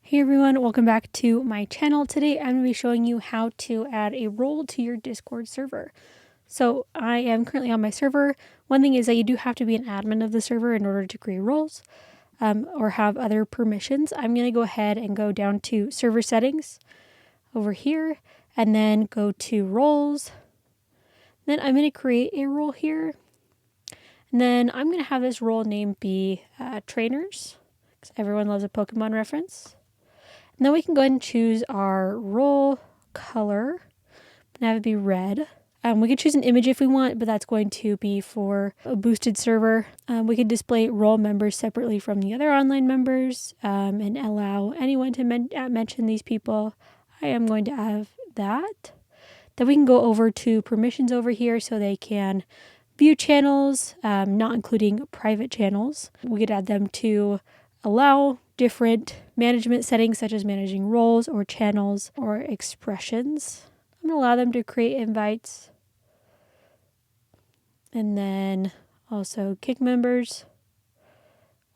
Hey everyone, welcome back to my channel. Today I'm going to be showing you how to add a role to your Discord server. So I am currently on my server. One thing is that you do have to be an admin of the server in order to create roles or have other permissions. I'm going to go ahead and go down to server settings over here and then go to roles. Then I'm going to create a role here. And then I'm going to have this role name be trainers because everyone loves a Pokemon reference. And then we can go ahead and choose our role color and have it be red. We could choose an image if we want, but that's going to be for a boosted server. We could display role members separately from the other online members and allow anyone to mention these people. I am going to have that. Then we can go over to permissions over here so they can view channels, not including private channels. We could add them to allow different management settings such as managing roles or channels or expressions. I'm going to allow them to create invites and then also kick members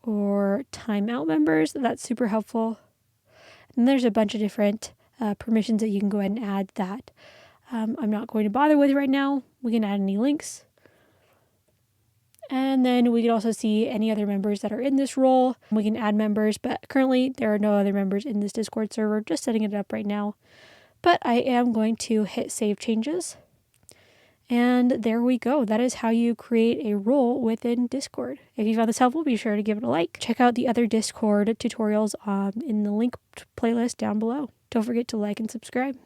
or timeout members. That's super helpful. And there's a bunch of different permissions that you can go ahead and add that I'm not going to bother with right now. We can add any links. And then we can also see any other members that are in this role. We can add members, but currently there are no other members in this Discord server, just setting it up right now. But I am going to hit save changes. And there we go. That is how you create a role within Discord. If you found this helpful, be sure to give it a like. Check out the other Discord tutorials in the link playlist down below. Don't forget to like and subscribe.